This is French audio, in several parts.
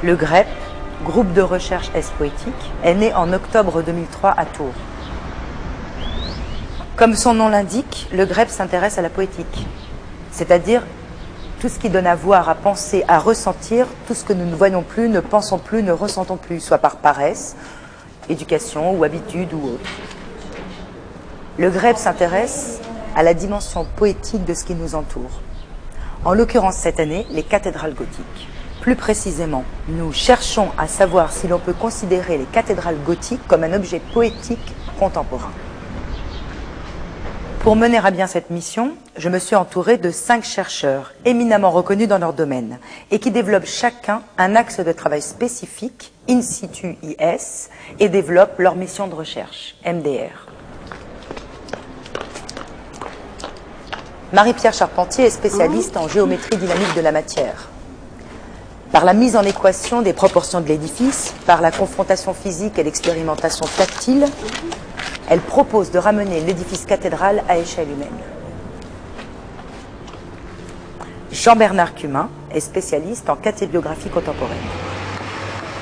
Le GREP, Groupe de recherche S-Poétique, est né en octobre 2003 à Tours. Comme son nom l'indique, le GREP s'intéresse à la poétique, c'est-à-dire tout ce qui donne à voir, à penser, à ressentir, tout ce que nous ne voyons plus, ne pensons plus, ne ressentons plus, soit par paresse, éducation ou habitude ou autre. Le GREP s'intéresse à la dimension poétique de ce qui nous entoure. En l'occurrence cette année, les cathédrales gothiques. Plus précisément, nous cherchons à savoir si l'on peut considérer les cathédrales gothiques comme un objet poétique contemporain. Pour mener à bien cette mission, je me suis entourée de 5 chercheurs éminemment reconnus dans leur domaine et qui développent chacun un axe de travail spécifique, in situ IS, et développent leur mission de recherche, MDR. Marie-Pierre Charpentier est spécialiste en géométrie dynamique de la matière. Par la mise en équation des proportions de l'édifice, par la confrontation physique et l'expérimentation tactile, elle propose de ramener l'édifice cathédral à échelle humaine. Jean-Bernard Cumin est spécialiste en cathédraliographie contemporaine.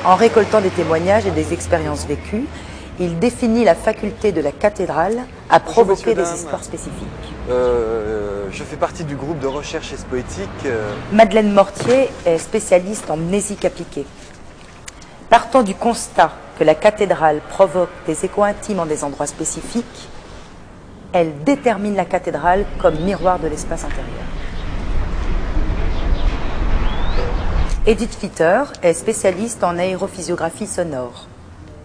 En récoltant des témoignages et des expériences vécues, il définit la faculté de la cathédrale à provoquer des histoires spécifiques. Je fais partie du groupe de recherche S-Poétique. Madeleine Mortier est spécialiste en mnésique appliquée. Partant du constat que la cathédrale provoque des échos intimes en des endroits spécifiques, elle détermine la cathédrale comme miroir de l'espace intérieur. Edith Fitter est spécialiste en aérophysiographie sonore.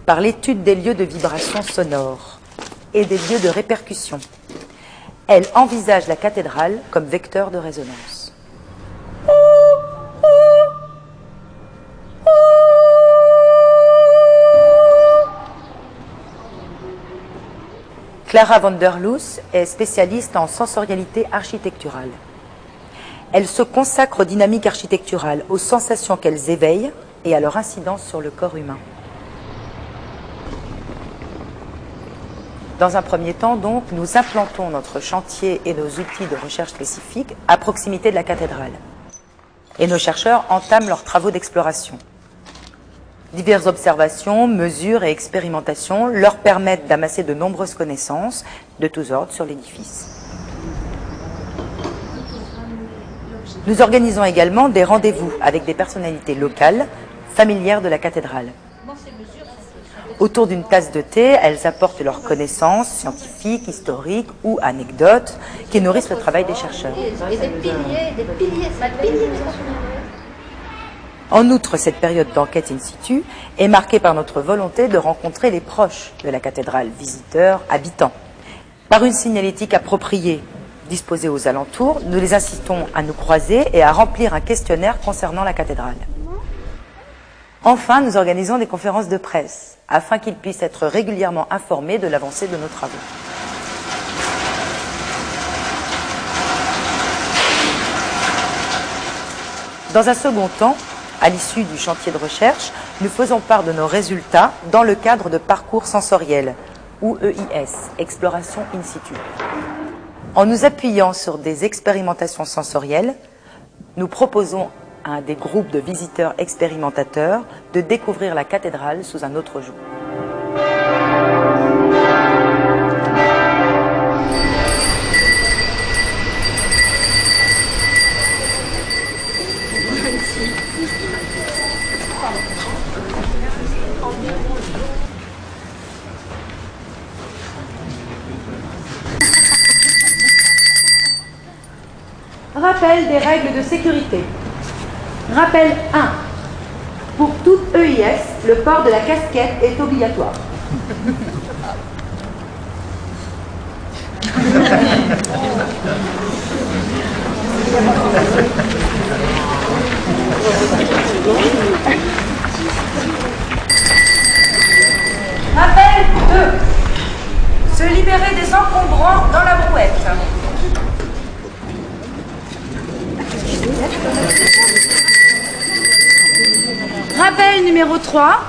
Par l'étude des lieux de vibration sonore et des lieux de répercussion, elle envisage la cathédrale comme vecteur de résonance. Clara van der Loos est spécialiste en sensorialité architecturale. Elle se consacre aux dynamiques architecturales, aux sensations qu'elles éveillent et à leur incidence sur le corps humain. Dans un premier temps, donc, nous implantons notre chantier et nos outils de recherche spécifiques à proximité de la cathédrale. Et nos chercheurs entament leurs travaux d'exploration. Diverses observations, mesures et expérimentations leur permettent d'amasser de nombreuses connaissances de tous ordres sur l'édifice. Nous organisons également des rendez-vous avec des personnalités locales, familières de la cathédrale. Autour d'une tasse de thé, elles apportent leurs connaissances scientifiques, historiques ou anecdotes qui nourrissent le travail des chercheurs. Et des piliers. En outre, cette période d'enquête in situ est marquée par notre volonté de rencontrer les proches de la cathédrale, visiteurs, habitants. Par une signalétique appropriée disposée aux alentours, nous les incitons à nous croiser et à remplir un questionnaire concernant la cathédrale. Enfin, nous organisons des conférences de presse, afin qu'ils puissent être régulièrement informés de l'avancée de nos travaux. Dans un second temps, à l'issue du chantier de recherche, nous faisons part de nos résultats dans le cadre de parcours sensoriels, ou EIS, exploration in situ. En nous appuyant sur des expérimentations sensorielles, nous proposons à des groupes de visiteurs expérimentateurs de découvrir la cathédrale sous un autre jour. Rappel des règles de sécurité. Rappel 1. Pour toute EIS, le port de la casquette est obligatoire. Rappel 2. Se libérer des encombrants dans la brouette. Rappel numéro 3.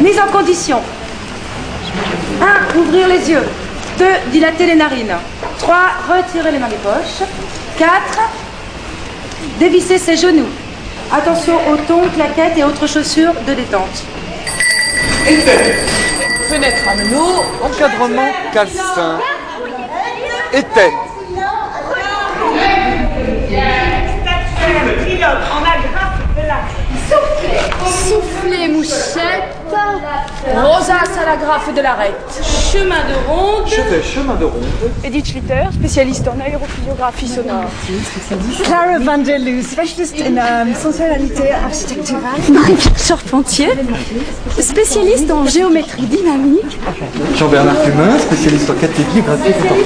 Mise en condition. 1. Ouvrir les yeux. 2. Dilater les narines. 3. Retirer les mains des poches. 4. Dévisser ses genoux. Attention aux tons, claquettes et autres chaussures de détente. Fenêtre à meneaux. Encadrement calcin. Était. Soufflé mouchette. Rosace à la graffe de l'arête. Chemin de ronde. Chemin de ronde. Edith Schlitter, spécialiste en aérophysiographie sonore. Clara van der Loo, spécialiste en sensualité architecturale. Marie-Pierre Charpentier, spécialiste en géométrie dynamique. Jean-Bernard Cumin, spécialiste en 4 biographie contemporaine.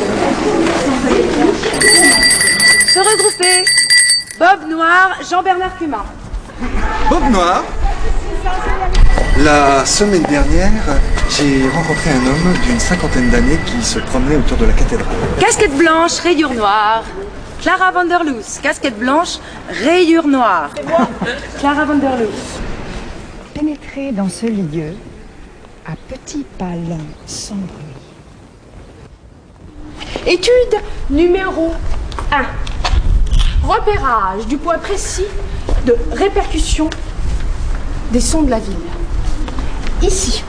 Se regrouper. Bob Noir, Jean-Bernard Cumin. Bob Noir. La semaine dernière, j'ai rencontré un homme d'une 50aine d'années qui se promenait autour de la cathédrale. Casquette blanche, rayure noire. Clara van der Loo. Casquette blanche, rayure noire. Clara van der Loo. Pénétrer dans ce lieu à petits pas lents, sans bruit. Étude numéro 1. Repérage du point précis de répercussion des sons de la ville. Ici.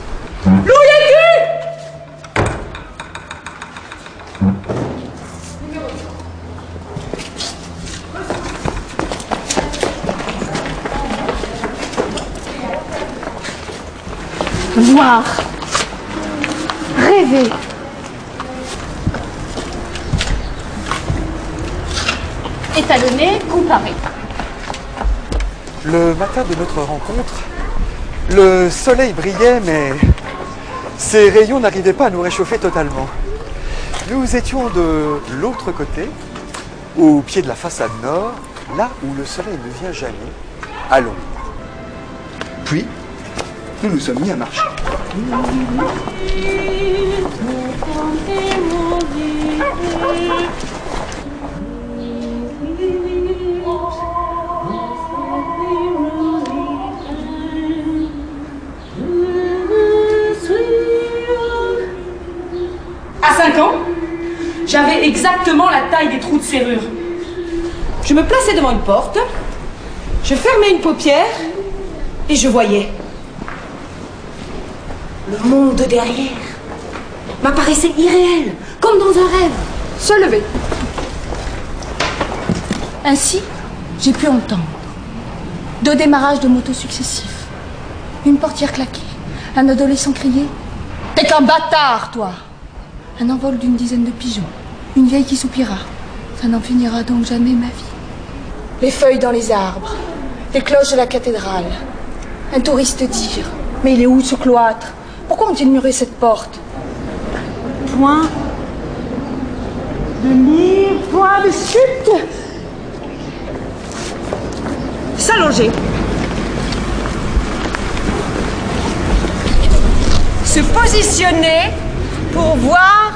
Voir. Rêver. Étalonner, comparer. Le matin de notre rencontre, le soleil brillait, mais ses rayons n'arrivaient pas à nous réchauffer totalement. Nous étions de l'autre côté, au pied de la façade nord, là où le soleil ne vient jamais, à l'ombre. Puis, nous nous sommes mis à marcher. À 5 ans, j'avais exactement la taille des trous de serrure. Je me plaçais devant une porte, je fermais une paupière et je voyais. Le monde derrière m'apparaissait irréel, comme dans un rêve. Se lever. Ainsi, j'ai pu entendre 2 démarrages de motos successifs, une portière claquée, un adolescent crier « T'es qu'un bâtard, toi !» Un envol d'une dizaine de pigeons, une vieille qui soupira. Ça n'en finira donc jamais ma vie. Les feuilles dans les arbres, les cloches de la cathédrale. Un touriste dire « Mais il est où ce cloître ? Pourquoi ont-ils muré cette porte ?» Point de mire, point de chute. S'allonger. Se positionner pour voir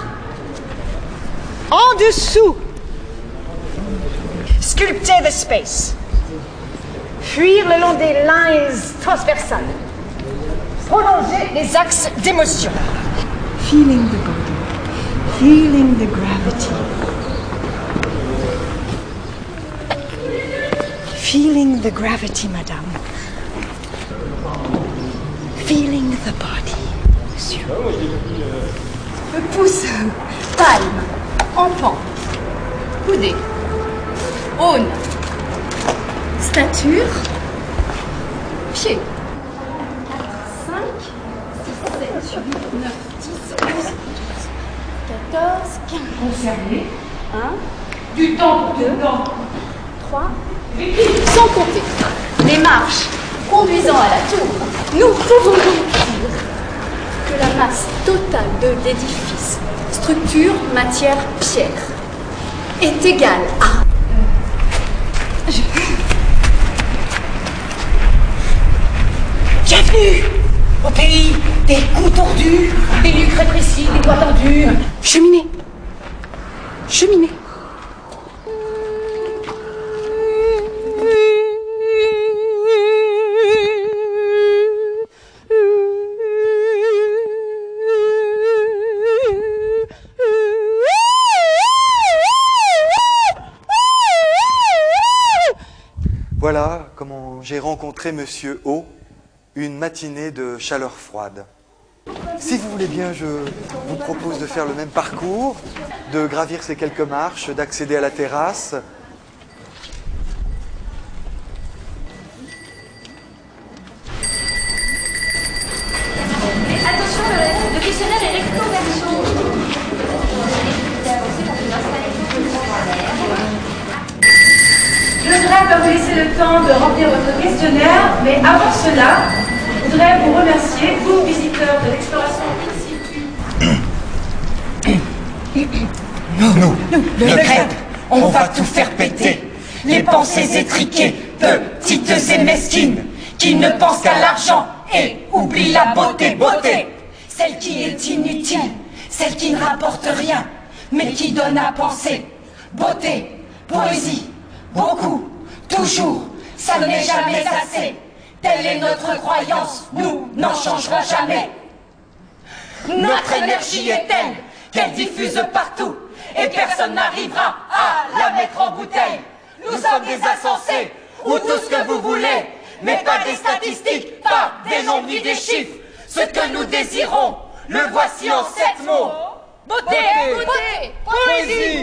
en dessous. Sculpter the space. Fuir le long des lines transversales. Prolonger les axes d'émotion. Feeling the body, feeling the gravity. Feeling the gravity, madame. Feeling the body, monsieur. Le pouce, palme, en pente, coudé, aune, stature, pied. 5, 6, 7, 8, 9, 10, 11, 14, 15. Concerné. 1. Du temps pour 2. 3. Sans compter les marches conduisant à la tour. Nous pouvons donc dire que la masse totale de l'édifice, structure, matière, pierre, est égale à... Bienvenue au pays des coups tordus, des nuques rétrécies, des doigts tendus. Cheminée. Cheminée. Voilà comment j'ai rencontré Monsieur O, une matinée de chaleur froide. Si vous voulez bien, je vous propose de faire le même parcours, de gravir ces quelques marches, d'accéder à la terrasse. Attention, le questionnaire est recto verso. Je voudrais vous laisser le temps de remplir votre questionnaire, mais avant cela, je voudrais vous remercier, vous, visiteurs de l'exploration in situ. Nous, le grec, on va tout faire péter. Les pensées étriquées, petites et mesquines, qui ne pensent qu'à l'argent et oublient la beauté, celle qui est inutile, celle qui ne rapporte rien, mais qui donne à penser. Beauté, poésie, beaucoup, toujours, ça n'est jamais assez. Telle est notre croyance, nous n'en changerons jamais. Notre énergie est telle qu'elle diffuse partout, et personne n'arrivera à la mettre en bouteille. Nous sommes des insensés, ou tout ce que vous voulez, mais pas des statistiques, pas des nombres ni des chiffres. Ce que nous désirons, le voici en 7 mots. Beauté, poésie,